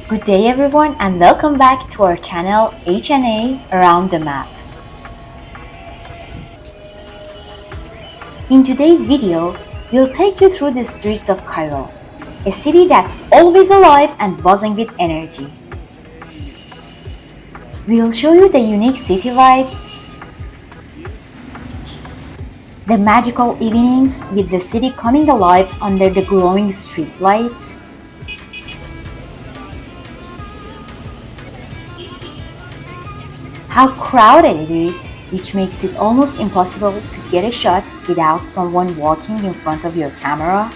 Good day everyone and welcome back to our channel H&A Around the Map. In today's video, we'll take you through the streets of Cairo, a city that's always alive and buzzing with energy. We'll show you the unique city vibes, the magical evenings with the city coming alive under the glowing street lights, how crowded it is, which makes it almost impossible to get a shot without someone walking in front of your camera,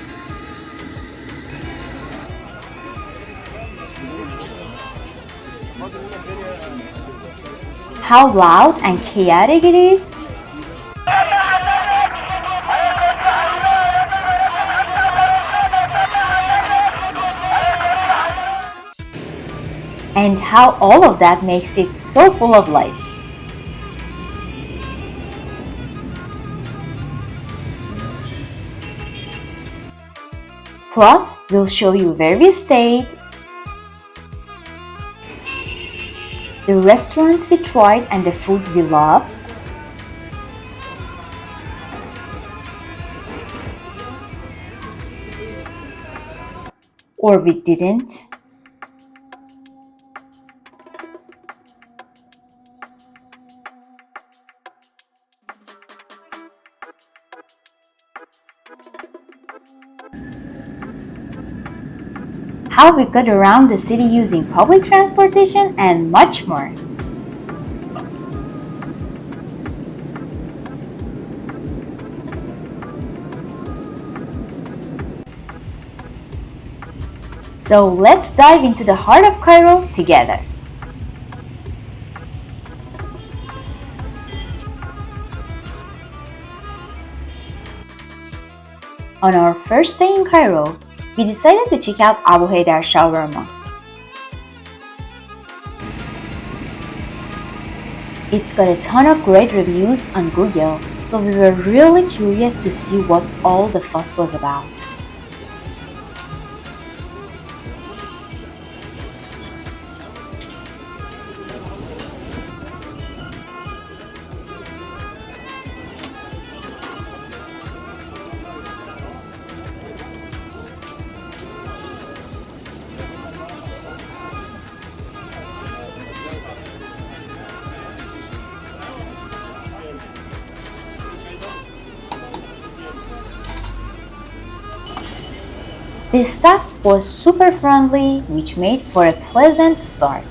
how loud and chaotic it is, and how all of that makes it so full of life. Plus, we'll show you where we stayed, the restaurants we tried and the food we loved, or we didn't. How we got around the city using public transportation, and much more. So let's dive into the heart of Cairo together. On our first day in Cairo, we decided to check out Abou Haidar Shawarma. It's got a ton of great reviews on Google, so we were really curious to see what all the fuss was about. The staff was super friendly, which made for a pleasant start.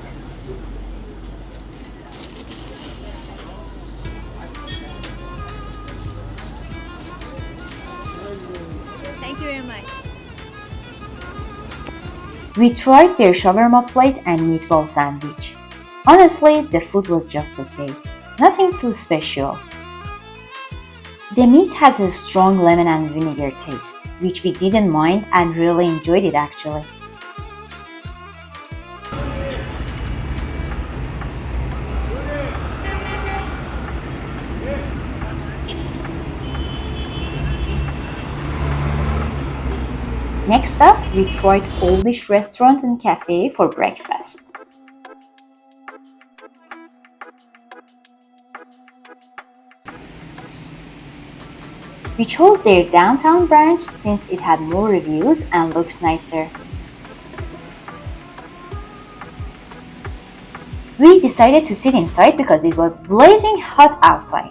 Thank you very much. We tried their shawarma plate and meatball sandwich. Honestly, the food was just okay, nothing too special. The meat has a strong lemon and vinegar taste, which we didn't mind and really enjoyed it actually. Next up, we tried Oldish Restaurant and Cafe for breakfast. We chose their downtown branch since it had more reviews and looked nicer. We decided to sit inside because it was blazing hot outside.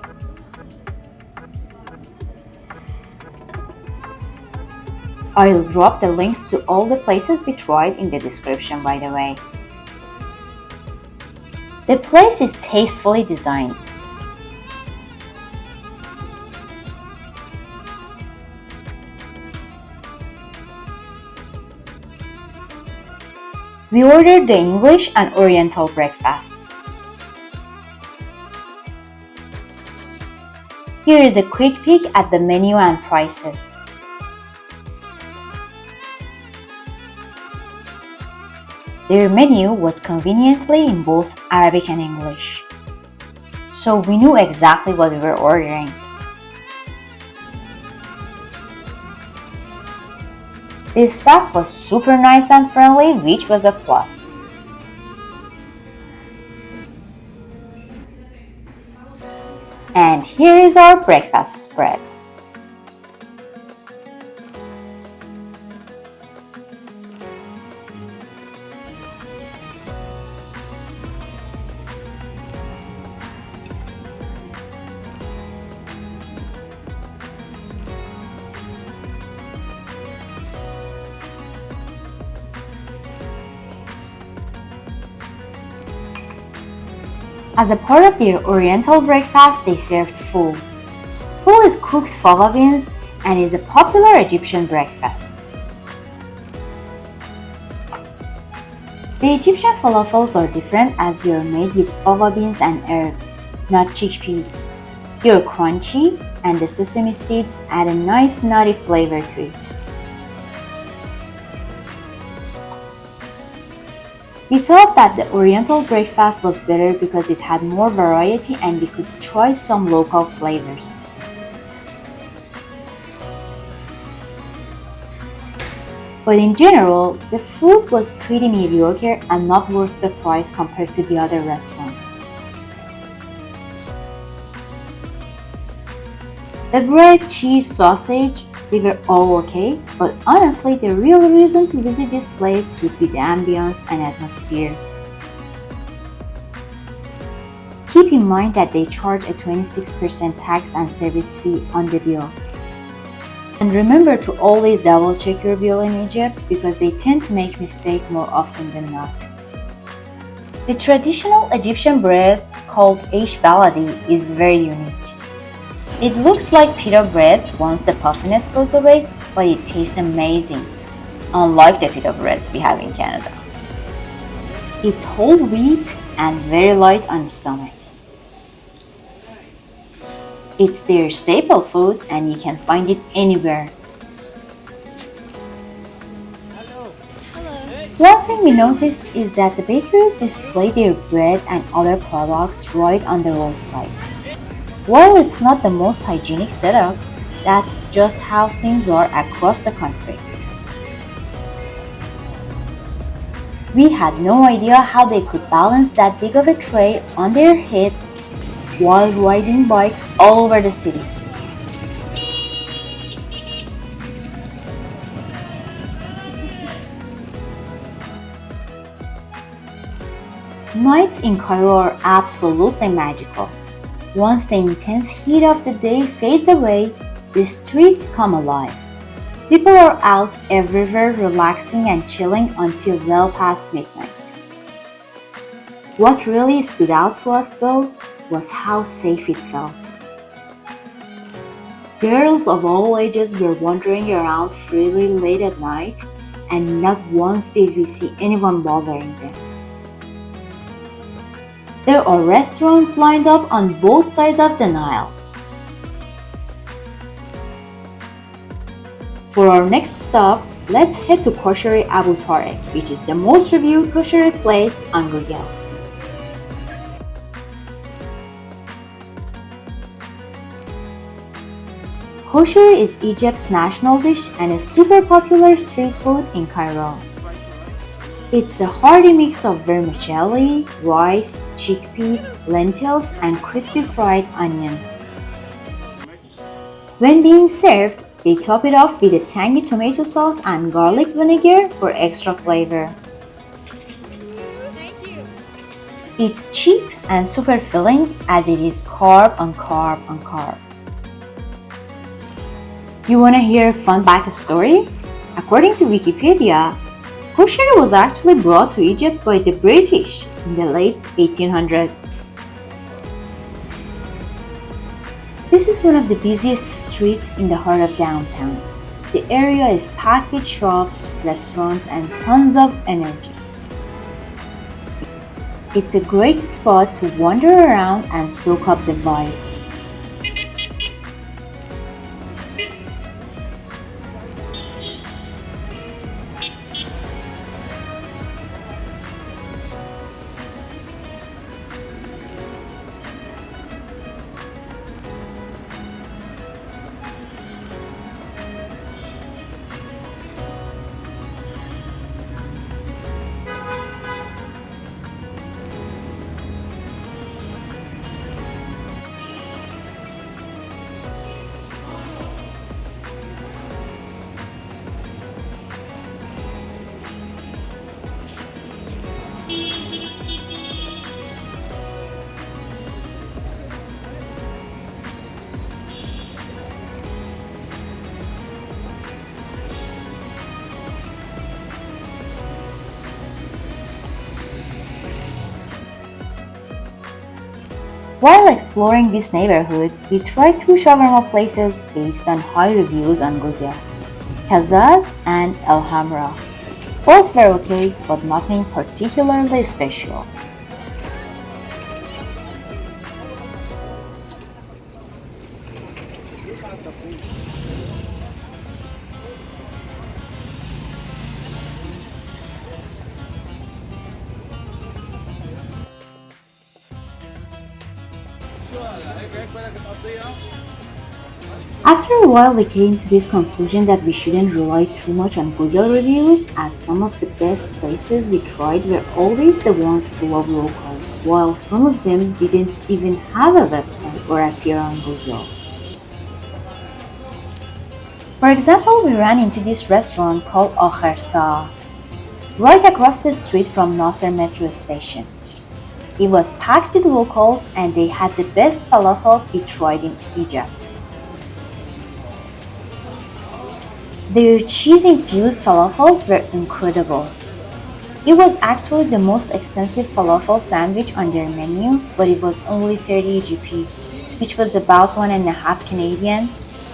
I'll drop the links to all the places we tried in the description, by the way. The place is tastefully designed. We ordered the English and Oriental breakfasts. Here is a quick peek at the menu and prices. Their menu was conveniently in both Arabic and English, so we knew exactly what we were ordering. The staff was super nice and friendly, which was a plus. And here is our breakfast spread. As a part of their Oriental breakfast, they served ful. Ful is cooked fava beans and is a popular Egyptian breakfast. The Egyptian falafels are different as they are made with fava beans and herbs, not chickpeas. They are crunchy and the sesame seeds add a nice nutty flavor to it. We thought that the Oriental breakfast was better because it had more variety and we could try some local flavors. But in general, the food was pretty mediocre and not worth the price compared to the other restaurants. The bread, cheese, sausage, they were all okay, but honestly the real reason to visit this place would be the ambience and atmosphere. Keep in mind that they charge a 26% tax and service fee on the bill. And remember to always double check your bill in Egypt because they tend to make mistakes more often than not. The traditional Egyptian bread called Eish baladi is very unique. It looks like pita breads once the puffiness goes away, but it tastes amazing, unlike the pita breads we have in Canada. It's whole wheat and very light on the stomach. It's their staple food and you can find it anywhere. One thing we noticed is that the bakeries display their bread and other products right on the roadside. While it's not the most hygienic setup, that's just how things are across the country. We had no idea how they could balance that big of a tray on their heads while riding bikes all over the city. Nights in Cairo are absolutely magical. Once the intense heat of the day fades away, the streets come alive. People are out everywhere relaxing and chilling until well past midnight. What really stood out to us though was how safe it felt. Girls of all ages were wandering around freely late at night, and not once did we see anyone bothering them. There are restaurants lined up on both sides of the Nile. For our next stop, let's head to Koshary Abu Tarek, which is the most reviewed koshary place on Google. Koshary is Egypt's national dish and a super popular street food in Cairo. It's a hearty mix of vermicelli, rice, chickpeas, lentils, and crispy fried onions. When being served, they top it off with a tangy tomato sauce and garlic vinegar for extra flavor. Thank you. It's cheap and super filling as it is carb on carb on carb. You wanna hear a fun backstory? According to Wikipedia, Koshary was actually brought to Egypt by the British in the late 1800s. This is one of the busiest streets in the heart of downtown. The area is packed with shops, restaurants, and tons of energy. It's a great spot to wander around and soak up the vibe. While exploring this neighborhood, we tried two shawarma places based on high reviews on Google, Kazaz and El Hamra. Both were okay, but nothing particularly special. After a while, we came to this conclusion that we shouldn't rely too much on Google reviews, as some of the best places we tried were always the ones full of locals, while some of them didn't even have a website or appear on Google. For example, we ran into this restaurant called AKHER right across the street from Nasser metro station. It was packed with locals and they had the best falafels we tried in Egypt. Their cheese-infused falafels were incredible. It was actually the most expensive falafel sandwich on their menu, but it was only 30 GP, which was about 1.5 Canadian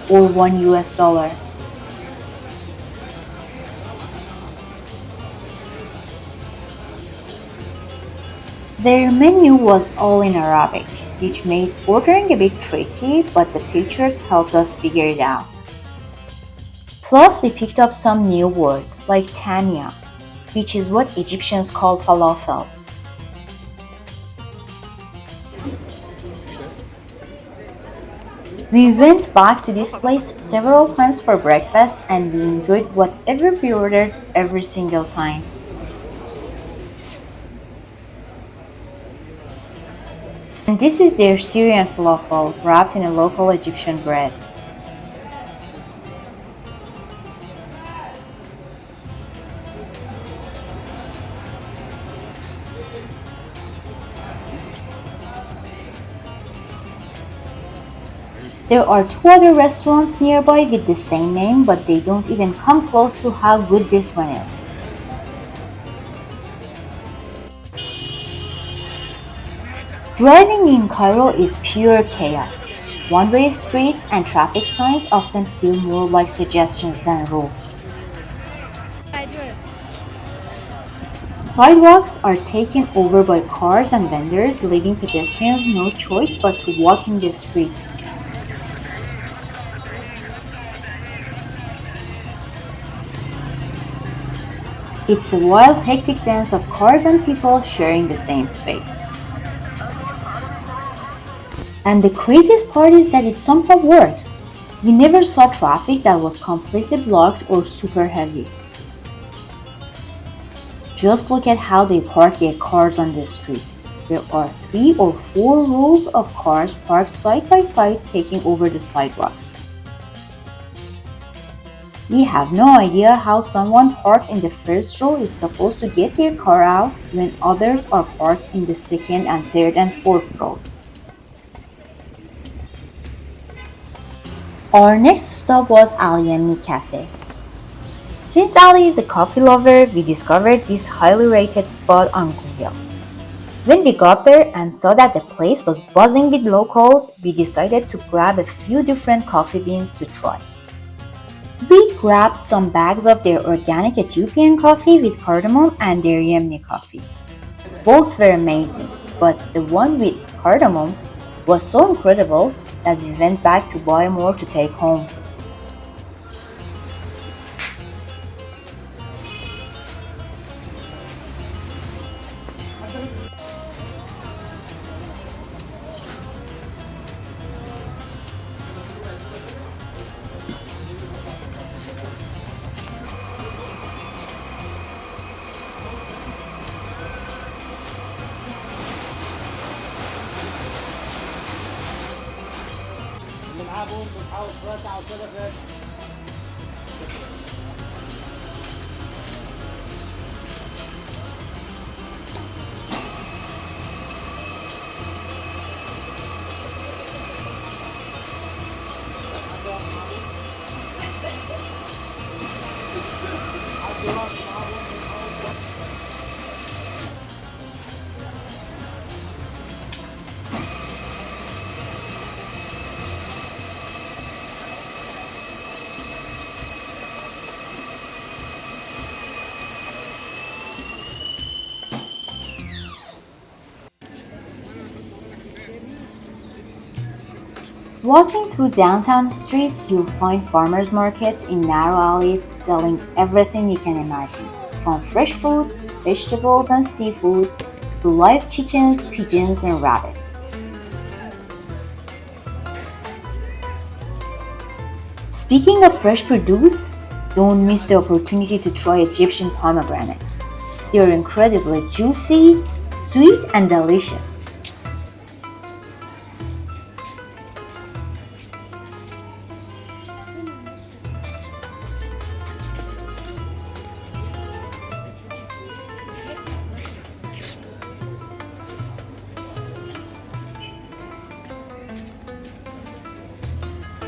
or $1. Their menu was all in Arabic, which made ordering a bit tricky, but the pictures helped us figure it out. Plus, we picked up some new words, like tamia, which is what Egyptians call falafel. We went back to this place several times for breakfast and we enjoyed whatever we ordered every single time. And this is their Syrian falafel wrapped in a local Egyptian bread. There are two other restaurants nearby with the same name, but they don't even come close to how good this one is. Driving in Cairo is pure chaos. One-way streets and traffic signs often feel more like suggestions than rules. Sidewalks are taken over by cars and vendors, leaving pedestrians no choice but to walk in the street. It's a wild, hectic dance of cars and people sharing the same space. And the craziest part is that it somehow works. We never saw traffic that was completely blocked or super heavy. Just look at how they park their cars on the street. There are 3 or 4 rows of cars parked side by side taking over the sidewalks. We have no idea how someone parked in the first row is supposed to get their car out when others are parked in the second and third and fourth row. Our next stop was Al-Yemeni Cafe. Since Ali is a coffee lover, we discovered this highly rated spot on Google. When we got there and saw that the place was buzzing with locals, we decided to grab a few different coffee beans to try. We grabbed some bags of their organic Ethiopian coffee with cardamom and their Yemeni coffee. Both were amazing, but the one with cardamom was so incredible that we went back to buy more to take home. Walking through downtown streets, you'll find farmers markets in narrow alleys selling everything you can imagine, from fresh fruits, vegetables, and seafood to live chickens, pigeons, and rabbits. Speaking of fresh produce, don't miss the opportunity to try Egyptian pomegranates. They are incredibly juicy, sweet, and delicious.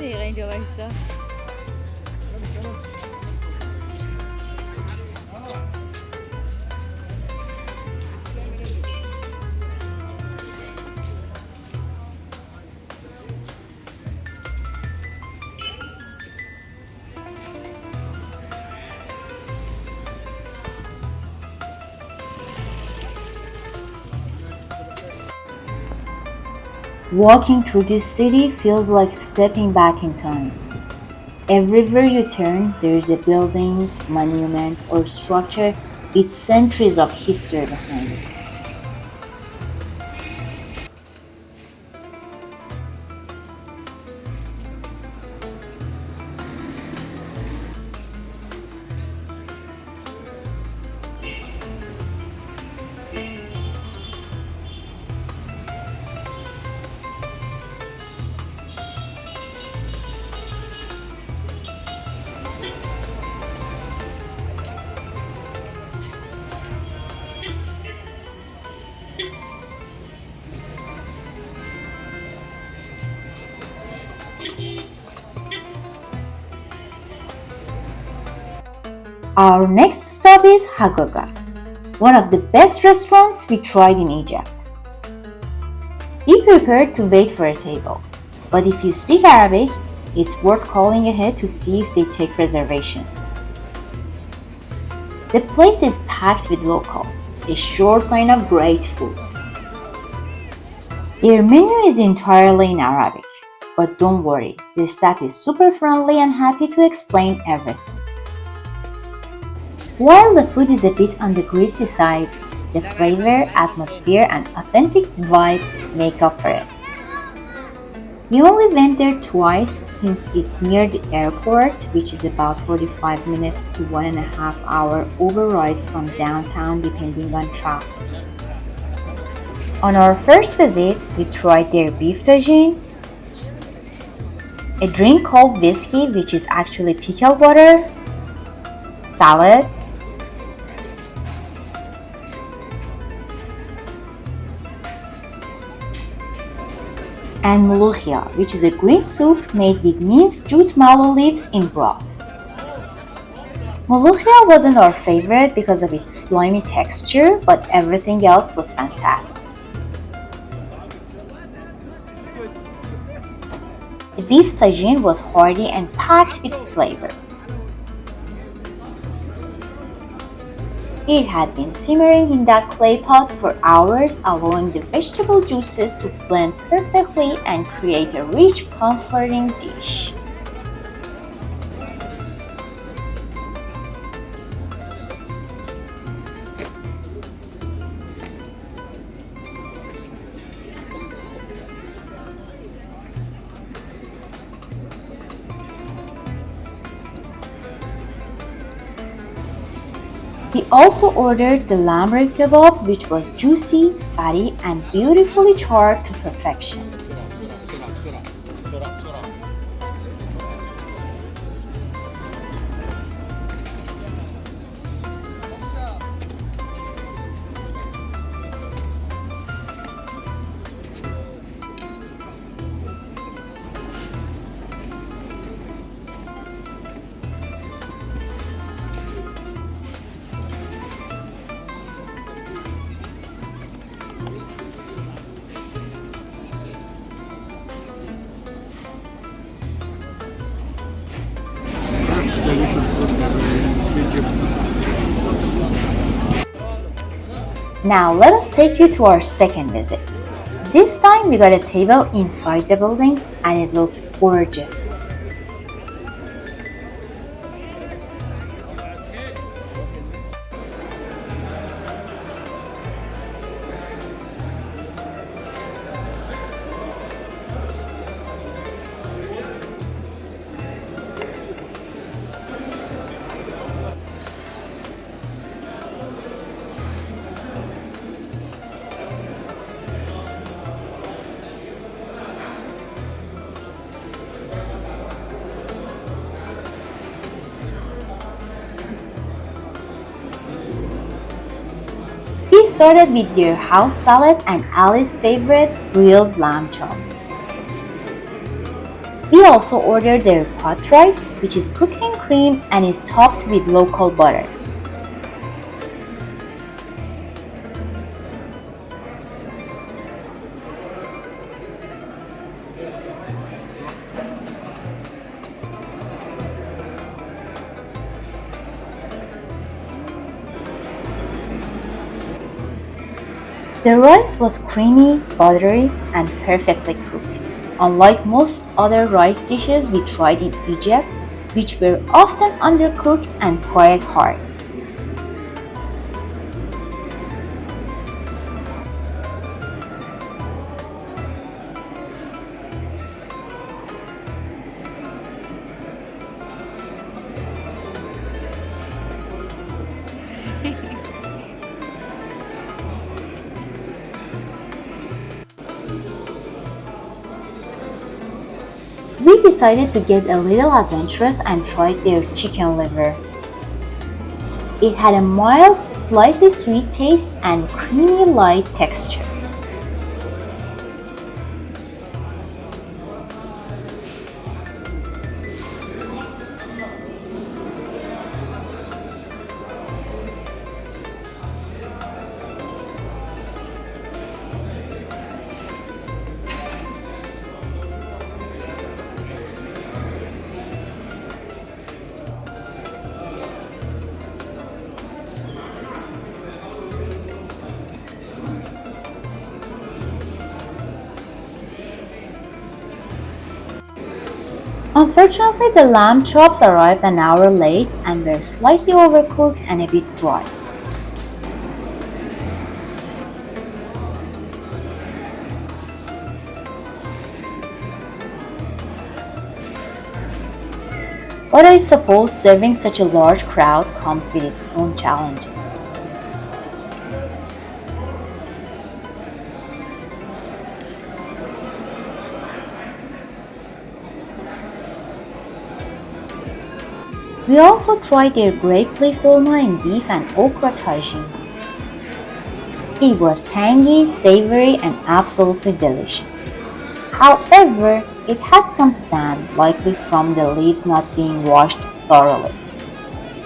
خیلی اینجا وایسا. Walking through this city feels like stepping back in time. Everywhere you turn, there is a building, monument, or structure with centuries of history behind it. Our next stop is Hagogah, one of the best restaurants we tried in Egypt. Be prepared to wait for a table, but if you speak Arabic, it's worth calling ahead to see if they take reservations. The place is packed with locals, a sure sign of great food. Their menu is entirely in Arabic, but don't worry, the staff is super friendly and happy to explain everything. While the food is a bit on the greasy side, the flavor, atmosphere, and authentic vibe make up for it. We only went there twice since it's near the airport, which is about 45 minutes to 1.5 hour Uber ride from downtown depending on traffic. On our first visit, we tried their beef tagine, a drink called whiskey, which is actually pickle water, salad, and mulukhia, which is a green soup made with minced jute mallow leaves in broth. Mulukhia wasn't our favorite because of its slimy texture, but everything else was fantastic. The beef tagine was hearty and packed with flavor. It had been simmering in that clay pot for hours, allowing the vegetable juices to blend perfectly and create a rich, comforting dish. We also ordered the lamb rib kebab, which was juicy, fatty, and beautifully charred to perfection. Now let us take you to our second visit. This time we got a table inside the building and it looked gorgeous. We started with their house salad and Ali's favorite, grilled lamb chop. We also ordered their pot rice, which is cooked in cream and is topped with local butter. The rice was creamy, buttery, and perfectly cooked, unlike most other rice dishes we tried in Egypt, which were often undercooked and quite hard. We decided to get a little adventurous and tried their chicken liver. It had a mild, slightly sweet taste and creamy light texture. Unfortunately, the lamb chops arrived an hour late and were slightly overcooked and a bit dry. But I suppose serving such a large crowd comes with its own challenges. We also tried their grape leaf dolma in beef and okra tagine. It was tangy, savory, and absolutely delicious. However, it had some sand, likely from the leaves not being washed thoroughly.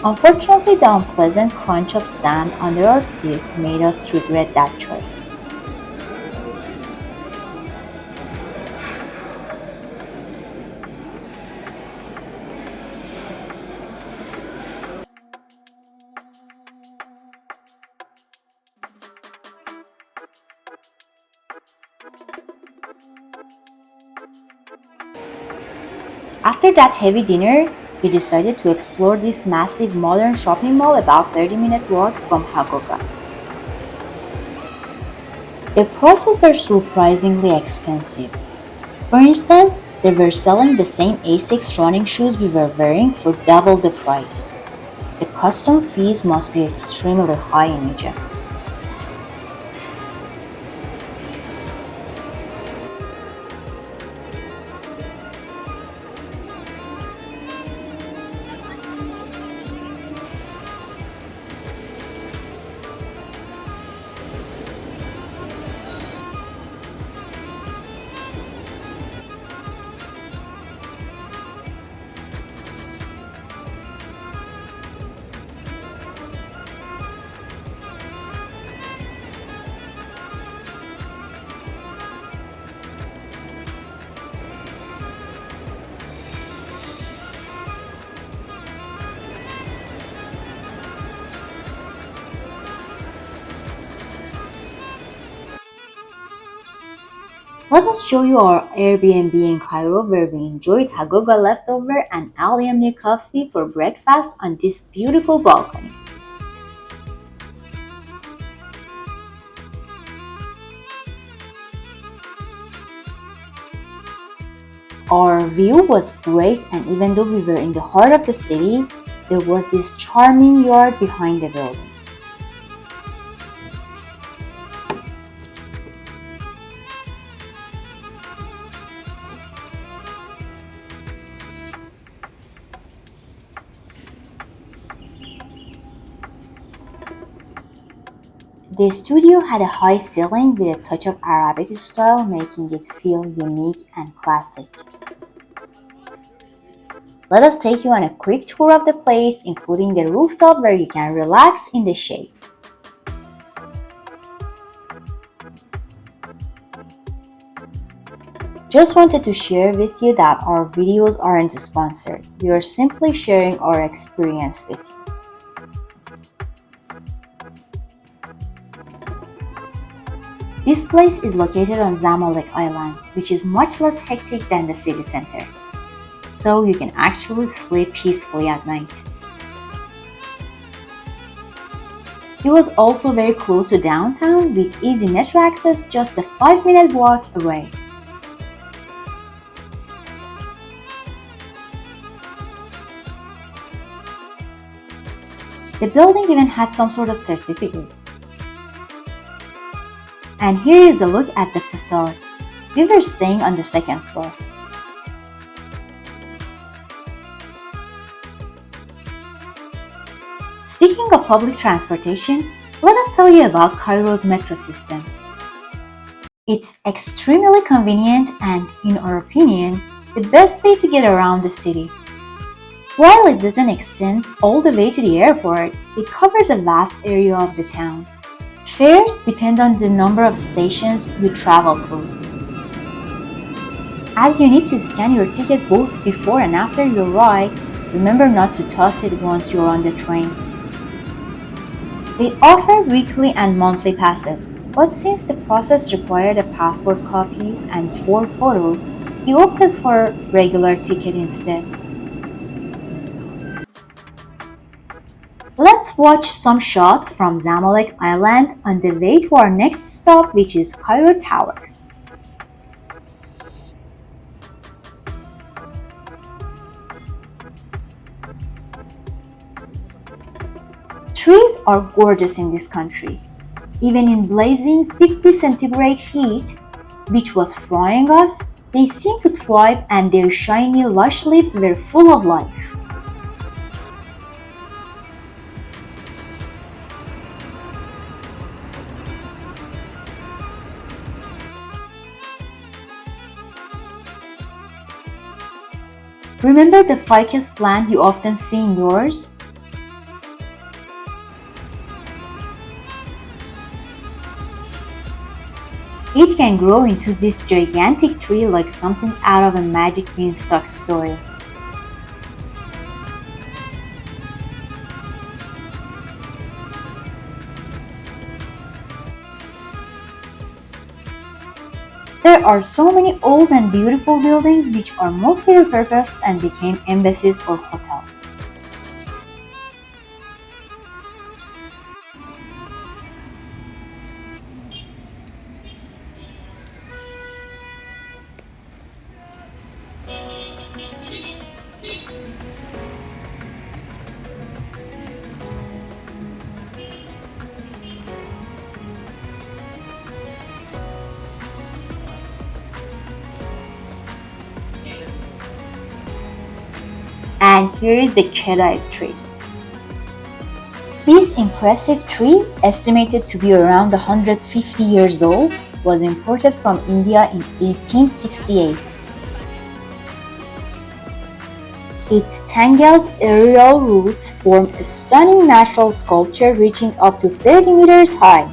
Unfortunately, the unpleasant crunch of sand under our teeth made us regret that choice. After that heavy dinner, we decided to explore this massive modern shopping mall about 30-minute walk from Hagogah. The prices were surprisingly expensive. For instance, they were selling the same Asics running shoes we were wearing for double the price. The custom fees must be extremely high in Egypt. Let us show you our Airbnb in Cairo where we enjoyed Hagogah leftover and Al-Yemeni Cafe for breakfast on this beautiful balcony. Our view was great, and even though we were in the heart of the city, there was this charming yard behind the building. The studio had a high ceiling with a touch of Arabic style, making it feel unique and classic. Let us take you on a quick tour of the place, including the rooftop where you can relax in the shade. Just wanted to share with you that our videos aren't sponsored. We are simply sharing our experience with you. This place is located on Zamalek Island, which is much less hectic than the city center, so you can actually sleep peacefully at night. It was also very close to downtown with easy metro access just a 5-minute walk away. The building even had some sort of certificate. And here is a look at the facade. We were staying on the second floor. Speaking of public transportation, let us tell you about Cairo's metro system. It's extremely convenient and, in our opinion, the best way to get around the city. While it doesn't extend all the way to the airport, it covers a vast area of the town. Fares depend on the number of stations you travel through. As you need to scan your ticket both before and after your ride, remember not to toss it once you're on the train. They offer weekly and monthly passes, but since the process required a passport copy and 4 photos, we opted for a regular ticket instead. Let's watch some shots from Zamalek Island on the way to our next stop, which is Cairo Tower. Trees are gorgeous in this country. Even in blazing 50 centigrade heat, which was frying us, they seemed to thrive and their shiny, lush leaves were full of life. Remember the ficus plant you often see indoors? It can grow into this gigantic tree like something out of a magic beanstalk story. There are so many old and beautiful buildings which are mostly repurposed and became embassies or hotels. And here is the Khedive tree. This impressive tree, estimated to be around 150 years old, was imported from India in 1868. Its tangled aerial roots form a stunning natural sculpture reaching up to 30 meters high.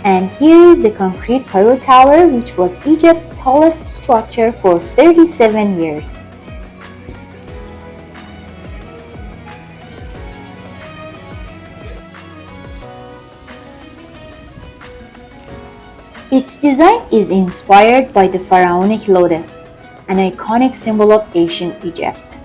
And here is the concrete Cairo Tower, which was Egypt's tallest structure for 37 years. Its design is inspired by the pharaonic lotus, an iconic symbol of ancient Egypt.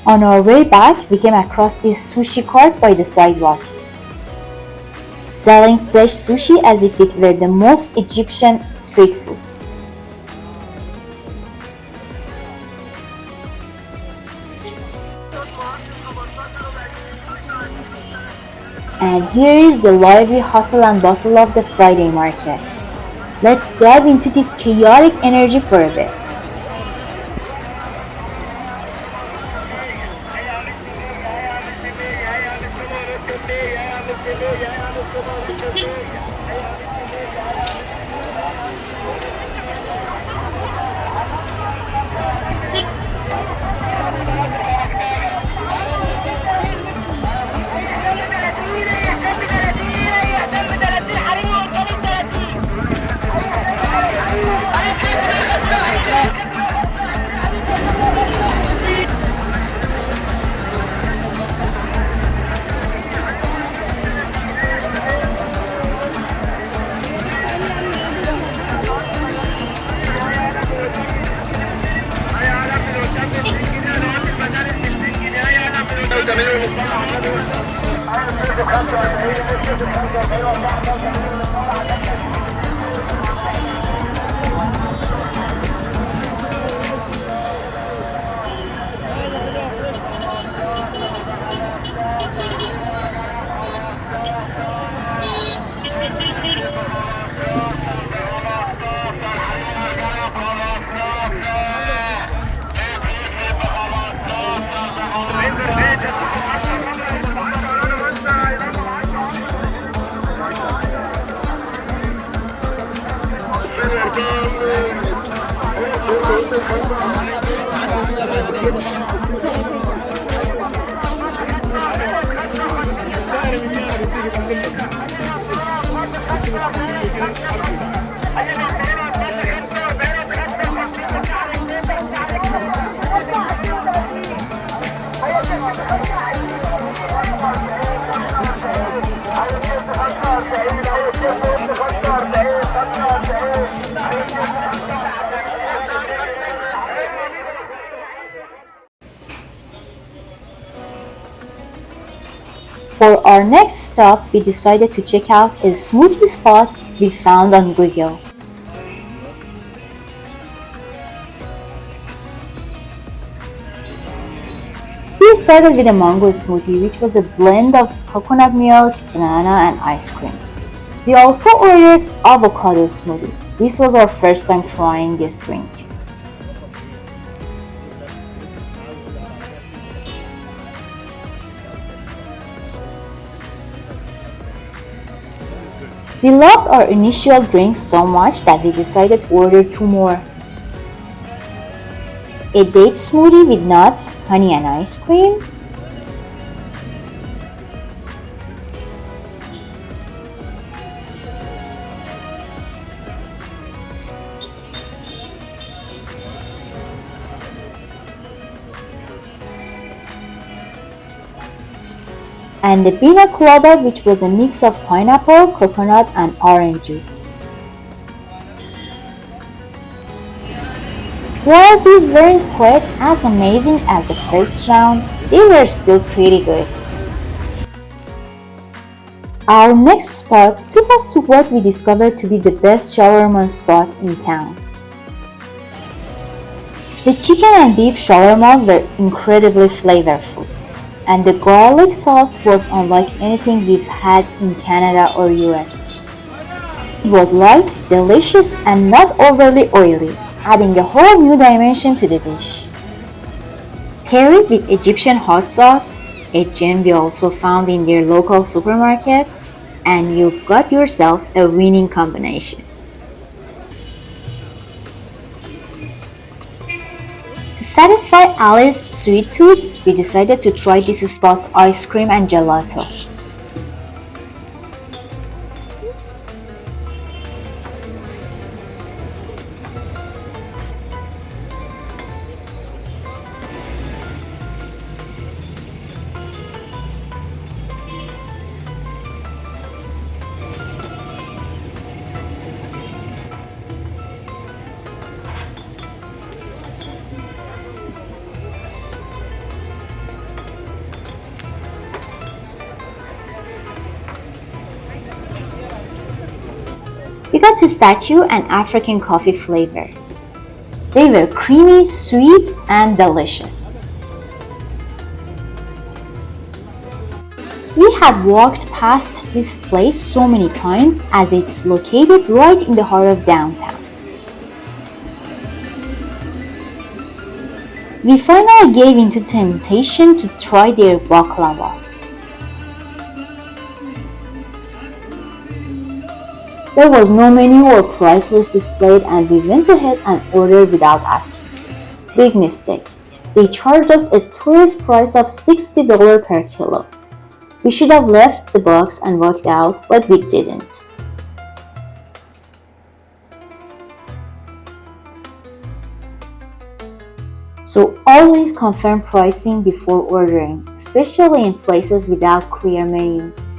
On our way back, we came across this sushi cart by the sidewalk, selling fresh sushi as if it were the most Egyptian street food. And here is the lively hustle and bustle of the Friday market. Let's dive into this chaotic energy for a bit. For our next stop, we decided to check out a smoothie spot we found on Google. We started with a mango smoothie, which was a blend of coconut milk, banana, and ice cream. We also ordered avocado smoothie. This was our first time trying this drink. We loved our initial drinks so much that we decided to order 2 more. A date smoothie with nuts, honey and ice cream, and the pina colada, which was a mix of pineapple, coconut, and orange juice. While these weren't quite as amazing as the first round, they were still pretty good. Our next spot took us to what we discovered to be the best shawarma spot in town. The chicken and beef shawarma were incredibly flavorful, and the garlic sauce was unlike anything we've had in Canada or US. It was light, delicious, and not overly oily, adding a whole new dimension to the dish. Pair it with Egyptian hot sauce, a gem we also found in their local supermarkets, and you've got yourself a winning combination. To satisfy Alice's sweet tooth, we decided to try this spot's ice cream and gelato. We got pistachio and African coffee flavor. They were creamy, sweet, and delicious. We had walked past this place so many times as it's located right in the heart of downtown. We finally gave into temptation to try their baklavas. There was no menu or price list displayed and we went ahead and ordered without asking. Big mistake. They charged us a tourist price of $60 per kilo. We should have left the box and walked out, but we didn't. So always confirm pricing before ordering, especially in places without clear menus.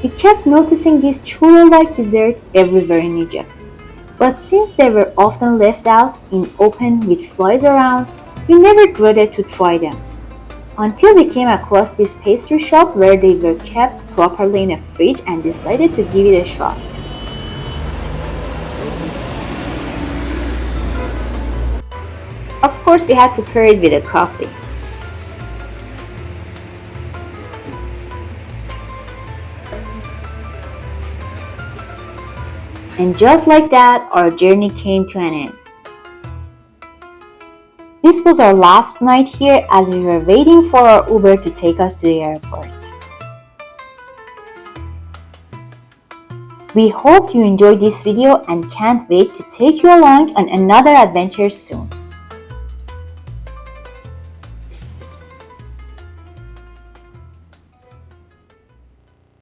We kept noticing this churro-like dessert everywhere in Egypt. But since they were often left out in open with flies around, we never dreaded to try them. Until we came across this pastry shop where they were kept properly in a fridge and decided to give it a shot. Of course, we had to pair it with a coffee. And just like that, our journey came to an end. This was our last night here as we were waiting for our Uber to take us to the airport. We hope you enjoyed this video and can't wait to take you along on another adventure soon.